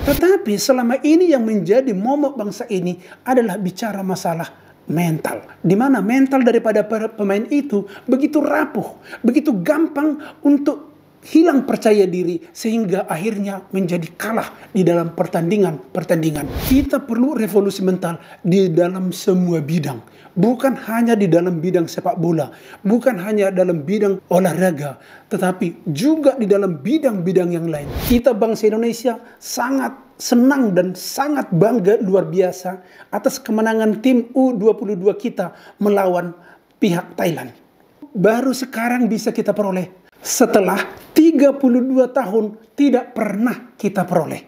Tetapi selama ini yang menjadi momok bangsa ini adalah bicara masalah mental. Di mana mental daripada para pemain itu begitu rapuh, begitu gampang untuk hilang percaya diri sehingga akhirnya menjadi kalah di dalam pertandingan. Kita perlu revolusi mental di dalam semua bidang, bukan hanya di dalam bidang sepak bola, bukan hanya dalam bidang olahraga, tetapi juga di dalam bidang-bidang yang lain. Kita bangsa Indonesia sangat senang dan sangat bangga luar biasa atas kemenangan tim U22 kita melawan pihak Thailand. Baru sekarang bisa kita peroleh setelah 32 tahun tidak pernah kita peroleh.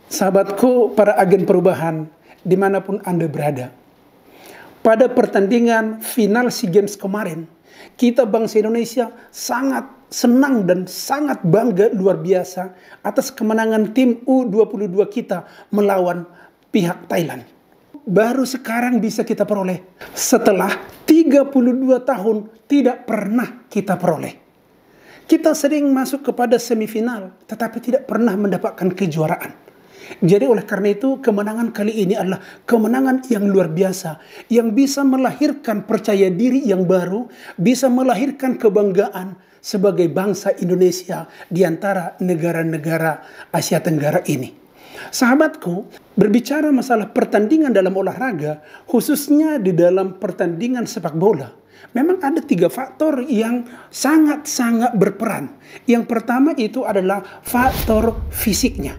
Sahabatku, para agen perubahan, dimanapun Anda berada. Pada pertandingan final SEA Games kemarin, kita bangsa Indonesia sangat senang dan sangat bangga luar biasa atas kemenangan tim U22 kita melawan pihak Thailand. Baru sekarang bisa kita peroleh setelah 32 tahun tidak pernah kita peroleh. Kita sering masuk kepada semifinal tetapi tidak pernah mendapatkan kejuaraan. Jadi oleh karena itu kemenangan kali ini adalah kemenangan yang luar biasa. Yang bisa melahirkan percaya diri yang baru. Bisa melahirkan kebanggaan sebagai bangsa Indonesia di antara negara-negara Asia Tenggara ini. Sahabatku, berbicara masalah pertandingan dalam olahraga, khususnya di dalam pertandingan sepak bola, memang ada 3 faktor yang sangat-sangat berperan. Yang pertama itu adalah faktor fisiknya.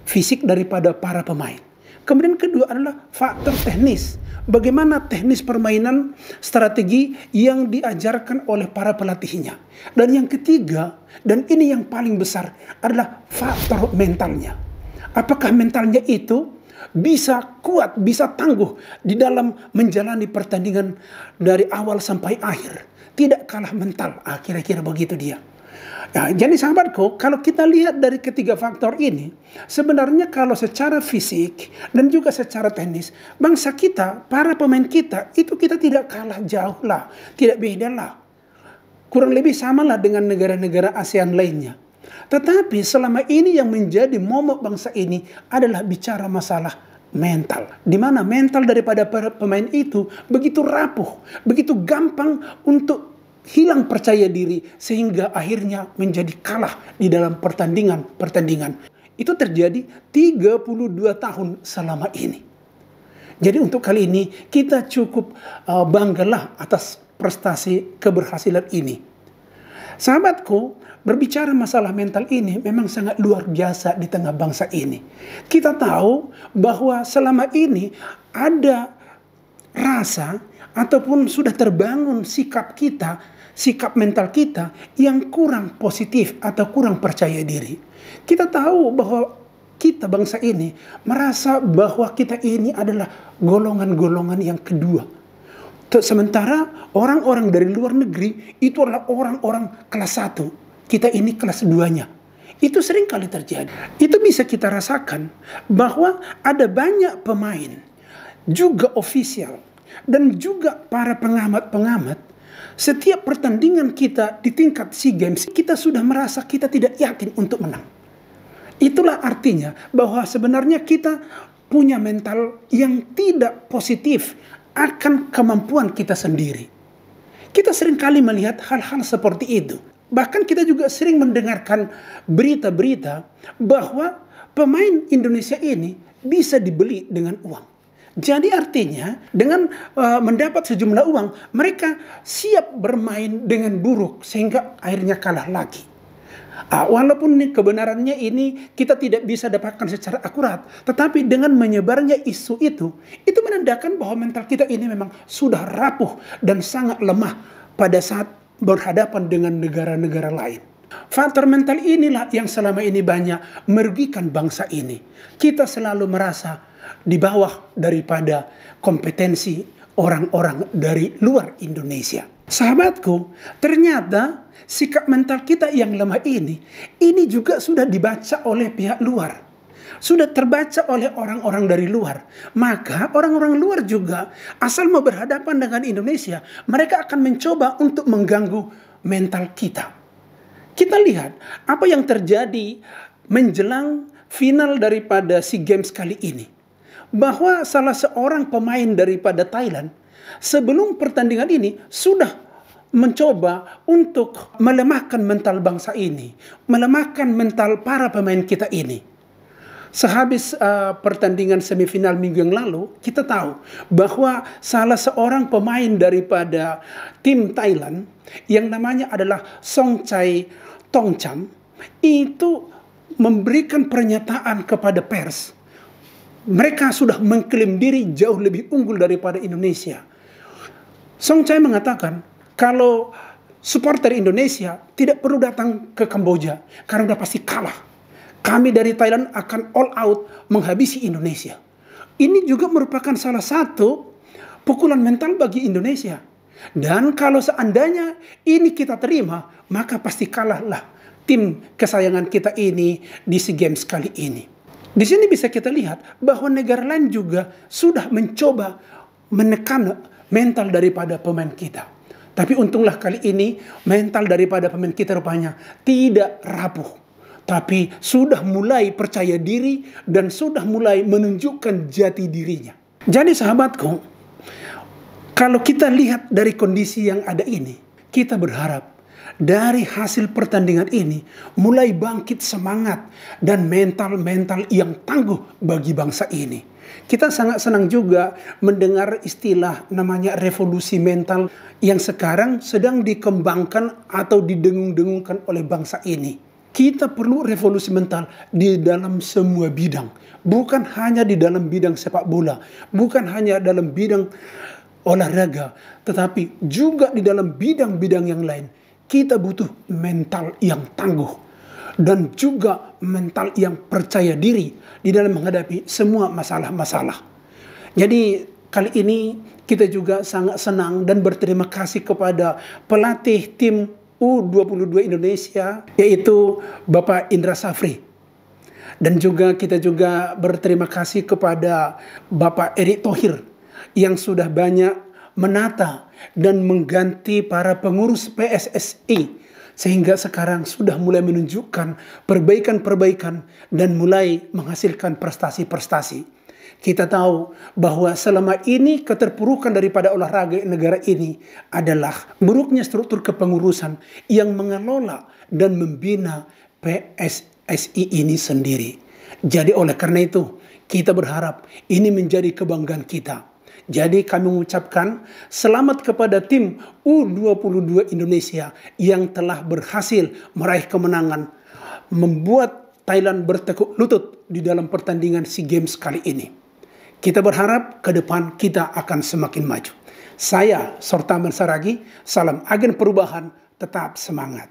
Fisik daripada para pemain. Kemudian kedua adalah faktor teknis. Bagaimana teknis permainan strategi yang diajarkan oleh para pelatihnya. Dan yang ketiga, dan ini yang paling besar, adalah faktor mentalnya. Apakah mentalnya itu bisa kuat, bisa tangguh di dalam menjalani pertandingan dari awal sampai akhir. Tidak kalah mental, kira-kira begitu dia. Nah, jadi sahabatku, kalau kita lihat dari ketiga faktor ini, sebenarnya kalau secara fisik dan juga secara teknis, bangsa kita, para pemain kita, itu kita tidak kalah jauh lah, tidak beda lah. Kurang lebih sama lah dengan negara-negara ASEAN lainnya. Tetapi selama ini yang menjadi momok bangsa ini adalah bicara masalah mental. Di mana mental daripada para pemain itu begitu rapuh, begitu gampang untuk hilang percaya diri sehingga akhirnya menjadi kalah di dalam pertandingan. Itu terjadi 32 tahun selama ini. Jadi untuk kali ini kita cukup banggalah atas prestasi keberhasilan ini. Sahabatku, berbicara masalah mental ini memang sangat luar biasa di tengah bangsa ini. Kita tahu bahwa selama ini ada rasa ataupun sudah terbangun sikap mental kita yang kurang positif atau kurang percaya diri. Kita tahu bahwa kita bangsa ini merasa bahwa kita ini adalah golongan-golongan yang kedua. Sementara orang-orang dari luar negeri itu adalah orang-orang kelas 1. Kita ini kelas 2-nya. Itu sering kali terjadi. Itu bisa kita rasakan bahwa ada banyak pemain, juga ofisial, dan juga para pengamat-pengamat. Setiap pertandingan kita di tingkat SEA Games, kita sudah merasa kita tidak yakin untuk menang. Itulah artinya bahwa sebenarnya kita punya mental yang tidak positif akan kemampuan kita sendiri. Kita seringkali melihat hal-hal seperti itu. Bahkan kita juga sering mendengarkan berita-berita bahwa pemain Indonesia ini bisa dibeli dengan uang. Jadi artinya dengan mendapat sejumlah uang, mereka siap bermain dengan buruk sehingga akhirnya kalah lagi. Walaupun kebenarannya ini kita tidak bisa dapatkan secara akurat, tetapi dengan menyebarnya isu itu menandakan bahwa mental kita ini memang sudah rapuh dan sangat lemah pada saat berhadapan dengan negara-negara lain. Faktor mental inilah yang selama ini banyak merugikan bangsa ini. Kita selalu merasa di bawah daripada kompetensi orang-orang dari luar Indonesia. Sahabatku, ternyata sikap mental kita yang lemah ini juga sudah dibaca oleh pihak luar. sudah terbaca oleh orang-orang dari luar. Maka orang-orang luar juga asal mau berhadapan dengan Indonesia, mereka akan mencoba untuk mengganggu mental kita. Kita lihat apa yang terjadi menjelang final daripada SEA Games kali ini. Bahwa salah seorang pemain daripada Thailand sebelum pertandingan ini sudah mencoba untuk melemahkan mental bangsa ini, melemahkan mental para pemain kita ini. Sehabis pertandingan semifinal minggu yang lalu, kita tahu bahwa salah seorang pemain daripada tim Thailand yang namanya adalah Songchai Tongcham itu memberikan pernyataan kepada pers. Mereka sudah mengklaim diri jauh lebih unggul daripada Indonesia. Songchai mengatakan kalau supporter Indonesia tidak perlu datang ke Kamboja karena udah pasti kalah. Kami dari Thailand akan all out menghabisi Indonesia. Ini juga merupakan salah satu pukulan mental bagi Indonesia. Dan kalau seandainya ini kita terima, maka pasti kalahlah tim kesayangan kita ini di SEA Games kali ini. Di sini bisa kita lihat bahwa negara lain juga sudah mencoba menekan mental daripada pemain kita. Tapi untunglah kali ini mental daripada pemain kita rupanya tidak rapuh. Tapi sudah mulai percaya diri dan sudah mulai menunjukkan jati dirinya. Jadi sahabatku, kalau kita lihat dari kondisi yang ada ini, kita berharap dari hasil pertandingan ini mulai bangkit semangat dan mental-mental yang tangguh bagi bangsa ini. Kita sangat senang juga mendengar istilah namanya revolusi mental yang sekarang sedang dikembangkan atau didengung-dengungkan oleh bangsa ini. Kita perlu revolusi mental di dalam semua bidang. Bukan hanya di dalam bidang sepak bola. Bukan hanya dalam bidang olahraga. Tetapi juga di dalam bidang-bidang yang lain. Kita butuh mental yang tangguh. Dan juga mental yang percaya diri di dalam menghadapi semua masalah-masalah. Jadi kali ini kita juga sangat senang dan berterima kasih kepada pelatih tim U22 Indonesia, yaitu Bapak Indra Safri. Dan juga kita juga berterima kasih kepada Bapak Erick Thohir yang sudah banyak menata dan mengganti para pengurus PSSI. Sehingga sekarang sudah mulai menunjukkan perbaikan-perbaikan dan mulai menghasilkan prestasi-prestasi. Kita tahu bahwa selama ini keterpurukan daripada olahraga negara ini adalah buruknya struktur kepengurusan yang mengelola dan membina PSSI ini sendiri. Jadi oleh karena itu kita berharap ini menjadi kebanggaan kita. Jadi kami mengucapkan selamat kepada tim U22 Indonesia yang telah berhasil meraih kemenangan, membuat Thailand bertekuk lutut di dalam pertandingan SEA Games kali ini. Kita berharap ke depan kita akan semakin maju. Saya Sortaman Saragi, salam agen perubahan, tetap semangat.